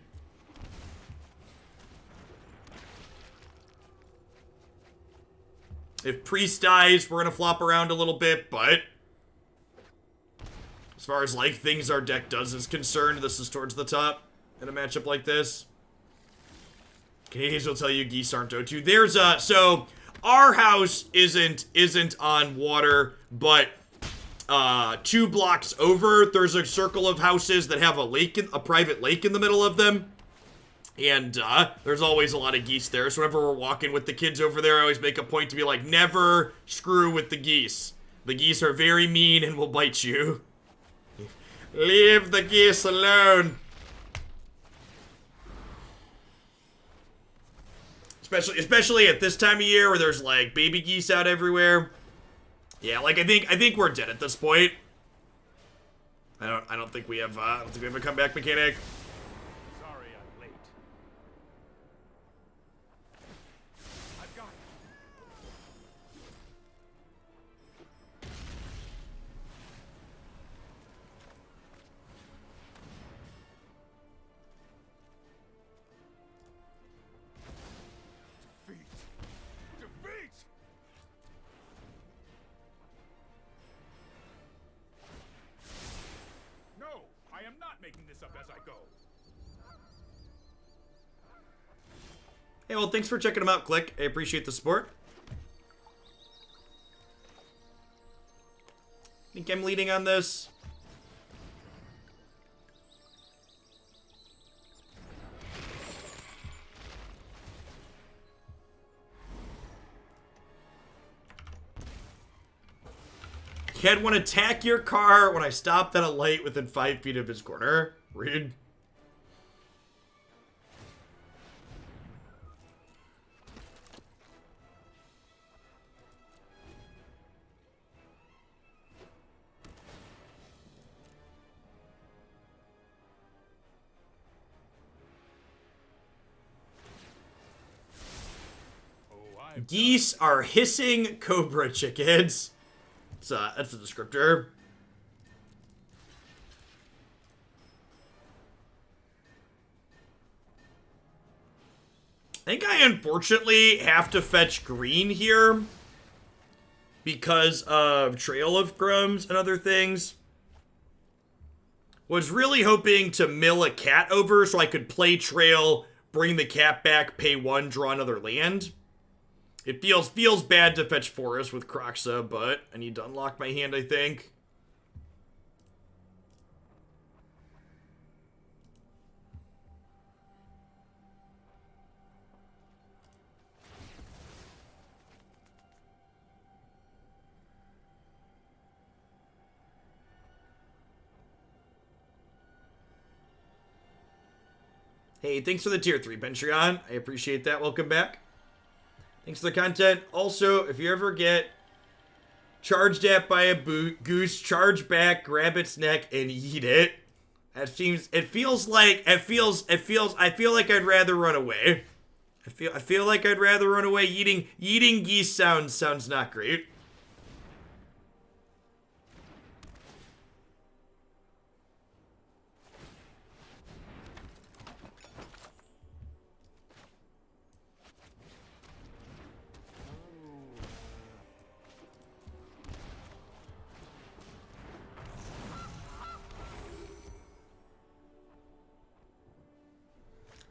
If Priest dies, we're going to flop around a little bit, but as far as, like, things our deck does is concerned, this is towards the top in a matchup like this. Canadians will tell you geese aren't O2. There's a, so our house isn't on water, but 2 blocks over, there's a circle of houses that have a private lake in the middle of them. And there's always a lot of geese there. So whenever we're walking with the kids over there, I always make a point to be like, never screw with the geese. The geese are very mean and will bite you. Leave the geese alone. Especially at this time of year where there's like baby geese out everywhere. Yeah, like I think we're dead at this point. I don't think we have a comeback mechanic. Sorry I'm late. I've got it. Defeat! No, I am not making this up as I go. Hey, well, thanks for checking them out, Click. I appreciate the support. Think I'm leading on this. Ked won't attack your car when I stopped at a light within 5 feet of his corner. Rude. Geese are hissing cobra chickens. That's a descriptor. I think I unfortunately have to fetch green here because of Trail of Crumbs and other things. Was really hoping to mill a cat over so I could play Trail, bring the cat back, pay 1, draw another land. It feels bad to fetch Forest with Kroxa, but I need to unlock my hand, I think. Hey, thanks for the tier 3, Patreon. I appreciate that. Welcome back. Thanks for the content. Also, if you ever get charged at by a goose, charge back, grab its neck, and eat it. I feel like I'd rather run away. I feel like I'd rather run away. Eating geese sounds not great.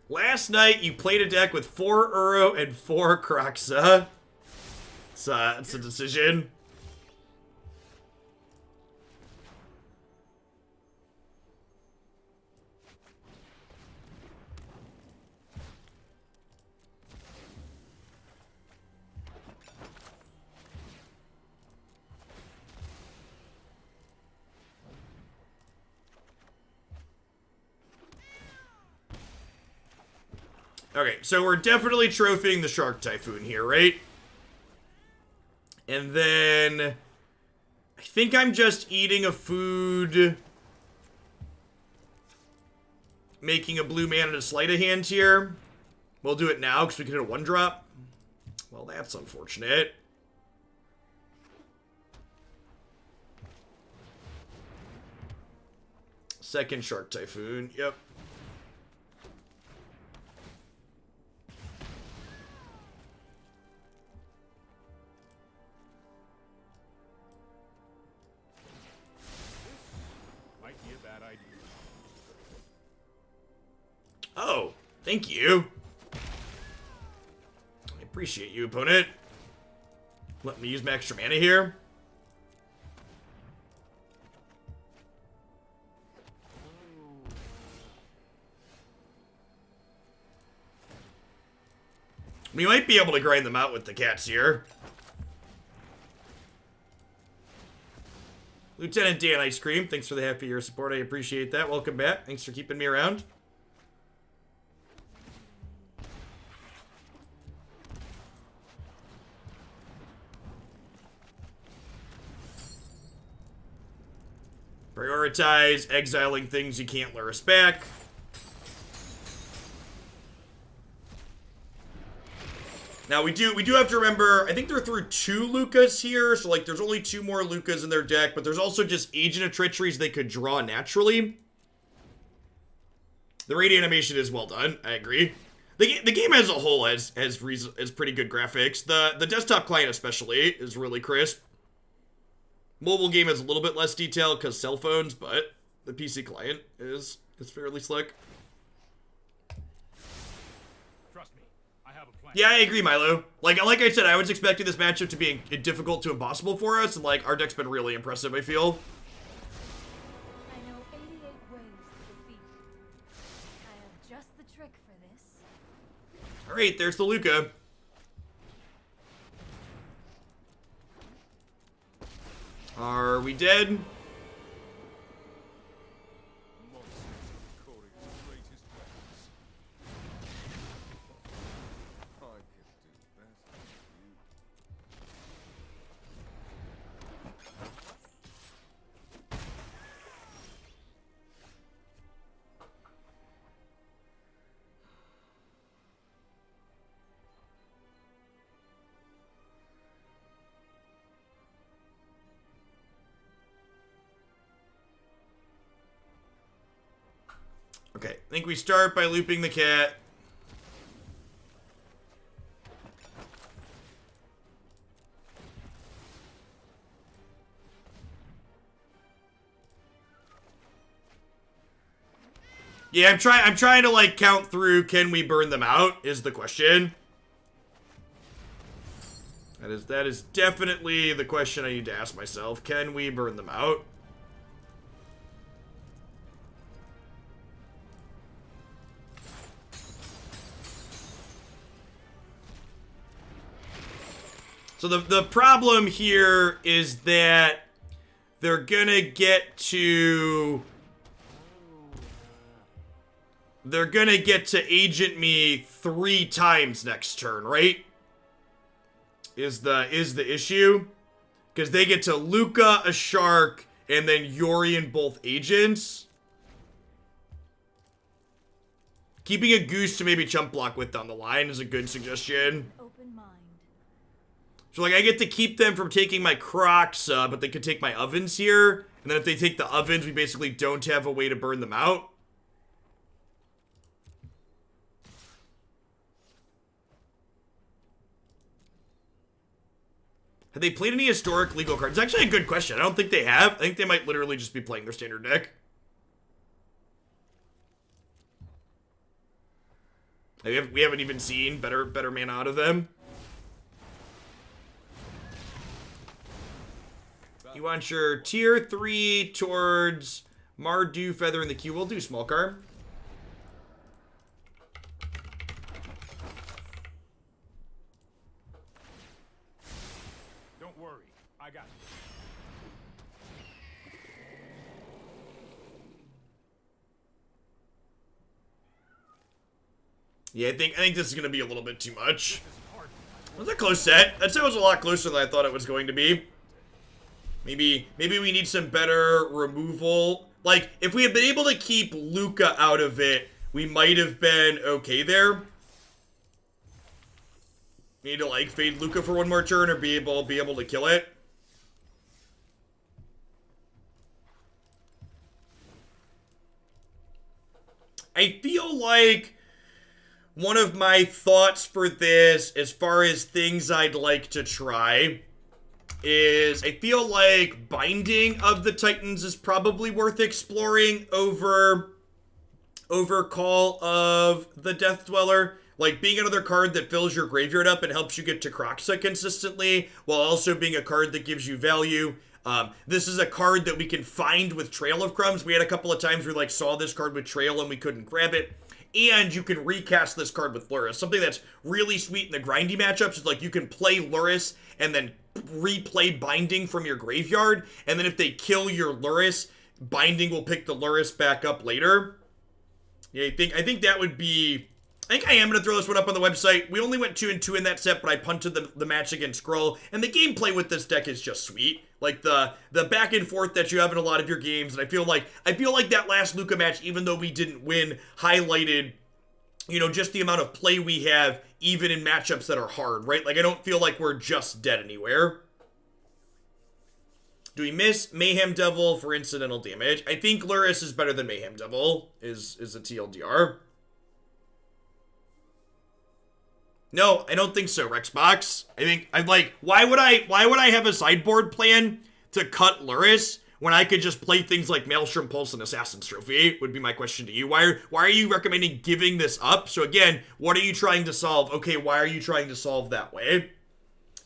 Last night, you played a deck with 4 Uro and 4 Kroxa. It's a decision. Okay, so we're definitely trophying the Shark Typhoon here, right? And then I think I'm just eating a food, making a blue mana to sleight of hand here. We'll do it now because we can hit a 1-drop. Well, that's unfortunate. Second Shark Typhoon, yep. Oh, thank you. I appreciate you, opponent. Let me use my extra mana here. We might be able to grind them out with the cats here. Lieutenant Dan Ice Cream, thanks for the half-year support. I appreciate that. Welcome back. Thanks for keeping me around. Prioritize exiling things you can't lure us back. Now we do have to remember, I think they're through 2 Lukas here, so like there's only 2 more Lukas in their deck, but there's also just Agent of Treacheries they could draw naturally. The raid animation is well done, I agree. The game as a whole has pretty good graphics. The desktop client especially is really crisp. Mobile game has a little bit less detail because cell phones, but the PC client is fairly slick. Trust me, I have a plan. Yeah, I agree, Milo. Like I said, I was expecting this matchup to be difficult to impossible for us, and like our deck's been really impressive, I feel. I know 88 ways to defeat. I have just the trick for this. Alright, there's the Luca. Are we dead? Okay, I think we start by looping the cat. Yeah, I'm trying to, like, count through, can we burn them out, is the question. That is definitely the question I need to ask myself. Can we burn them out? So the problem here is that they're gonna get to agent me 3 times next turn, right? Is the issue? Because they get to Luca, a shark, and then Yorian both agents. Keeping a goose to maybe chump block with down the line is a good suggestion. Open mind. So, like, I get to keep them from taking my Kroxa, but they could take my ovens here. And then if they take the ovens, we basically don't have a way to burn them out. Have they played any historic legal cards? It's actually a good question. I don't think they have. I think they might literally just be playing their standard deck. We haven't even seen better mana out of them. You want your tier 3 towards Mardu, Feather, and the Q. We'll do small card. Don't worry, I got you. Yeah, I think this is gonna be a little bit too much. It was a close set. That set was a lot closer than I thought it was going to be. Maybe we need some better removal. Like, if we had been able to keep Luca out of it, we might have been okay there. Need to, like, fade Luca for one more turn or be able to kill it. I feel like one of my thoughts for this, as far as things I'd like to try, is I feel like Binding of the Titans is probably worth exploring over Call of the Death Dweller. Like, being another card that fills your graveyard up and helps you get to Kroxa consistently, while also being a card that gives you value. This is a card that we can find with Trail of Crumbs. We had a couple of times we, like, saw this card with Trail and we couldn't grab it. And you can recast this card with Lurrus. Something that's really sweet in the grindy matchups is, like, you can play Lurrus and then replay Binding from your graveyard. And then if they kill your Lurrus, Binding will pick the Lurrus back up later. Yeah, I think that would be... I think I am going to throw this one up on the website. We only went 2-2 in that set, but I punted the match against Skrull. And the gameplay with this deck is just sweet. Like, the back and forth that you have in a lot of your games. And I feel like that last Luca match, even though we didn't win, highlighted, you know, just the amount of play we have, even in matchups that are hard, right? Like, I don't feel like we're just dead anywhere. Do we miss Mayhem Devil for incidental damage? I think Lurrus is better than Mayhem Devil, is a TLDR. No, I don't think so, Rexbox. I think I'm like, why would I have a sideboard plan to cut Lurrus when I could just play things like Maelstrom Pulse and Assassin's Trophy? Would be my question to you. Why are you recommending giving this up? So again, what are you trying to solve? Okay, why are you trying to solve that way?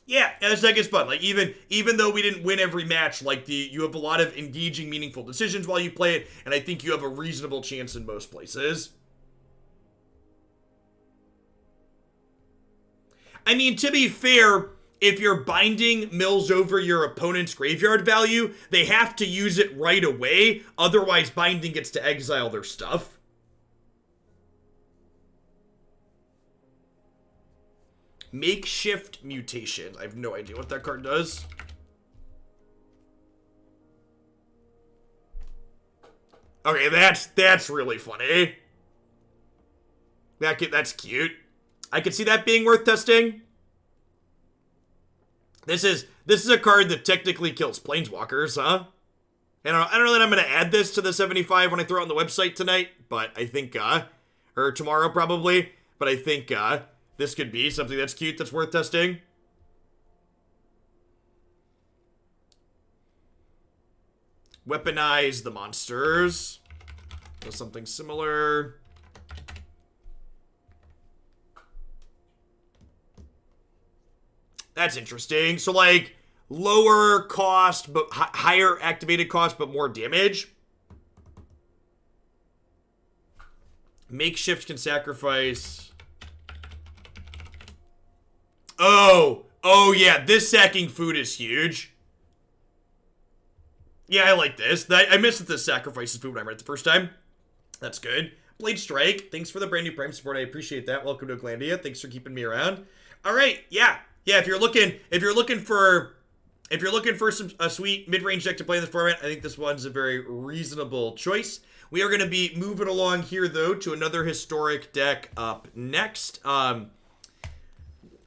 Yeah, this deck is fun. Like, even though we didn't win every match, like, you have a lot of engaging, meaningful decisions while you play it, and I think you have a reasonable chance in most places. I mean, to be fair, if your Binding mills over your opponent's graveyard value, they have to use it right away. Otherwise, Binding gets to exile their stuff. Makeshift Mutation. I have no idea what that card does. Okay, that's really funny. That's cute. I could see that being worth testing. This is a card that technically kills planeswalkers, huh? And I don't know that I'm going to add this to the 75 when I throw it on the website tonight, but I think, or tomorrow probably, but I think, this could be something that's cute, that's worth testing. Weaponize the monsters. So something similar. That's interesting. So, like, lower cost, but higher activated cost, but more damage. Makeshift can sacrifice. Oh, yeah, this sacking food is huge. Yeah, I like this. I missed that this sacrifices food when I read it the first time. That's good. Blade Strike, thanks for the brand new Prime support. I appreciate that. Welcome to Glandia. Thanks for keeping me around. All right, yeah. If you're looking for a sweet mid-range deck to play in this format, I think this one's a very reasonable choice. We are going to be moving along here, though, to another historic deck up next. We're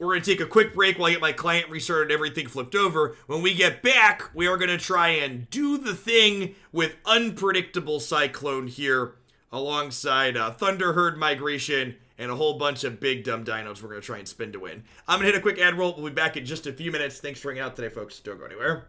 going to take a quick break while I get my client restarted and everything flipped over. When we get back, we are going to try and do the thing with Unpredictable Cyclone here, alongside Thunder Herd Migration and a whole bunch of big dumb dinos we're going to try and spin to win. I'm going to hit a quick ad roll. We'll be back in just a few minutes. Thanks for hanging out today, folks. Don't go anywhere.